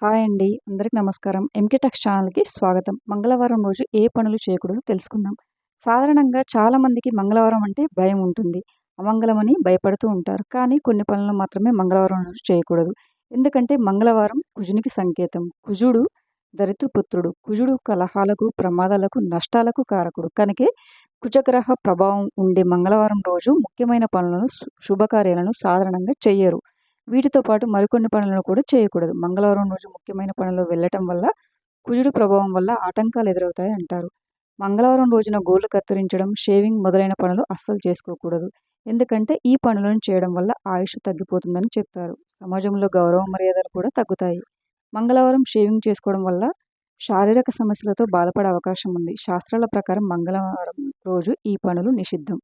Hi అండి. అందరికి నమస్కారం. ఎంకే టెక్స్ ఛానల్‌కి స్వాగతం. మంగళవారం రోజు ఏ పనులు చేయకూడదో తెలుసుకుందాం. సాధారణంగా చాలామందికి మంగళవారం అంటే భయం ఉంటుంది. అమంగళమని భయపడుతూ ఉంటారు. కానీ కొన్ని పనులు మాత్రమే మంగళవారం రోజు చేయకూడదు. ఎందుకంటే మంగళవారం కుజునికి సంకేతం. కుజుడు దరిద్రపుత్రుడు. కుజుడు కలహాలకు, ప్రమాదాలకు, నష్టాలకు కారకుడు. కనుకే కుజగ్రహ ప్రభావం ఉండే మంగళవారం రోజు ముఖ్యమైన పనులను, శుభకార్యాలను సాధారణంగా చెయ్యరు. వీటితో పాటు మరికొన్ని పనులను కూడా చేయకూడదు. మంగళవారం రోజు ముఖ్యమైన పనుల్లో వెళ్ళటం వల్ల కుజుడు ప్రభావం వల్ల ఆటంకాలు ఎదురవుతాయి అంటారు. మంగళవారం రోజున గోళ్లు కత్తిరించడం, షేవింగ్ మొదలైన పనులు అస్సలు చేసుకోకూడదు. ఎందుకంటే ఈ పనులను చేయడం వల్ల ఆయుష్ తగ్గిపోతుందని చెప్తారు. సమాజంలో గౌరవ మర్యాదలు కూడా తగ్గుతాయి. మంగళవారం షేవింగ్ చేసుకోవడం వల్ల శారీరక సమస్యలతో బాధపడే అవకాశం ఉంది. శాస్త్రాల ప్రకారం మంగళవారం రోజు ఈ పనులు నిషిద్ధం.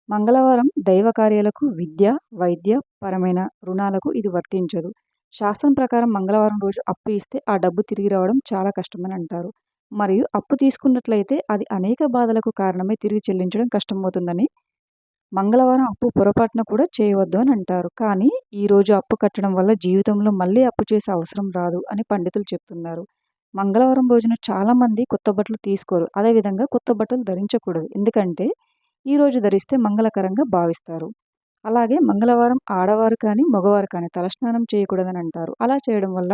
మంగళవారం దైవ కార్యాలకు, విద్య, వైద్య పరమైన రుణాలకు ఇది వర్తించదు. శాస్త్రం ప్రకారం మంగళవారం రోజు అప్పు ఇస్తే ఆ డబ్బు తిరిగి రావడం చాలా కష్టమని అంటారు. మరియు అప్పు తీసుకున్నట్లయితే అది అనేక బాధలకు కారణమై తిరిగి చెల్లించడం కష్టమవుతుందని, మంగళవారం అప్పు పొరపాటున కూడా చేయవద్దు అని అంటారు. కానీ ఈరోజు అప్పు కట్టడం వల్ల జీవితంలో మళ్ళీ అప్పు చేసే అవసరం రాదు అని పండితులు చెప్తున్నారు. మంగళవారం రోజున చాలామంది కొత్త బట్టలు తీసుకోరు. అదేవిధంగా కొత్త బట్టలు ధరించకూడదు. ఎందుకంటే ఈరోజు ధరిస్తే మంగళకరంగా భావిస్తారు. అలాగే మంగళవారం ఆడవారు కానీ, మగవారు కానీ తలస్నానం చేయకూడదని అంటారు. అలా చేయడం వల్ల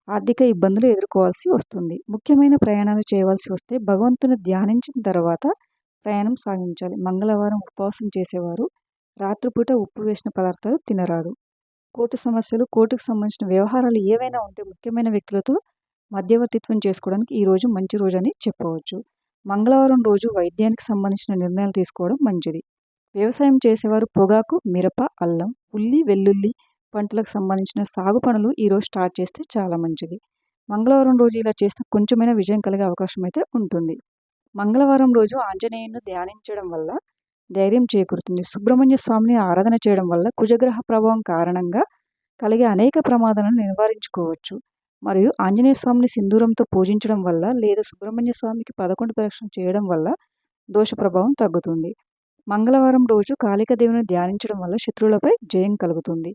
ఆర్థిక ఇబ్బందులు ఎదుర్కోవాల్సి వస్తుంది. ముఖ్యమైన ప్రయాణాలు చేయవలసి వస్తే భగవంతుని ధ్యానించిన తర్వాత ప్రయాణం సాగించాలి. మంగళవారం ఉపవాసం చేసేవారు రాత్రిపూట ఉప్పు వేసిన పదార్థాలు తినరాదు. కోర్టు సమస్యలు, కోర్టుకు సంబంధించిన వ్యవహారాలు ఏవైనా ఉంటే ముఖ్యమైన వ్యక్తులతో మధ్యవర్తిత్వం చేసుకోవడానికి ఈరోజు మంచి రోజని చెప్పవచ్చు. మంగళవారం రోజు వైద్యానికి సంబంధించిన నిర్ణయాలు తీసుకోవడం మంచిది. వ్యవసాయం చేసేవారు పొగాకు, మిరప, అల్లం, ఉల్లి, వెల్లుల్లి పంటలకు సంబంధించిన సాగు పనులు ఈరోజు స్టార్ట్ చేస్తే చాలా మంచిది. మంగళవారం రోజు ఇలా చేస్తే కొంచెమైనా విజయం కలిగే అవకాశం అయితే ఉంటుంది. మంగళవారం రోజు ఆంజనేయుని ధ్యానించడం వల్ల ధైర్యం చేకూరుతుంది. సుబ్రహ్మణ్య స్వామిని ఆరాధన చేయడం వల్ల కుజగ్రహ ప్రభావం కారణంగా కలిగే అనేక ప్రమాదాలను నివారించుకోవచ్చు. మరియు ఆంజనేయ స్వామిని సింధూరంతో పూజించడం వల్ల లేదా సుబ్రహ్మణ్య స్వామికి 11 ప్రదక్షిణ చేయడం వల్ల దోష ప్రభావం తగ్గుతుంది. మంగళవారం రోజు కాళికాదేవిని ధ్యానించడం వల్ల శత్రువులపై జయం కలుగుతుంది.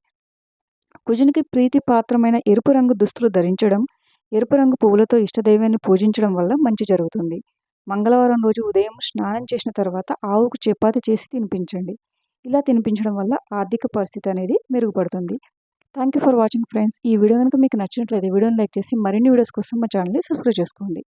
కుజునికి ప్రీతిపాత్రమైన ఎరుపు రంగు దుస్తులు ధరించడం, ఎరుపు రంగు పువ్వులతో ఇష్టదైవాన్ని పూజించడం వల్ల మంచి జరుగుతుంది. మంగళవారం రోజు ఉదయం స్నానం చేసిన తర్వాత ఆవుకు చపాతి చేసి తినిపించండి. ఇలా తినిపించడం వల్ల ఆర్థిక పరిస్థితి అనేది మెరుగుపడుతుంది. Thank you for watching friends. ఈ వీడియో కనుక మీకు నచ్చినట్లయితే వీడియోని లైక్ చేసి మరిన్ని వీడియోస్ కోసం మా ఛానల్ని సబ్స్క్రైబ్ చేసుకోండి.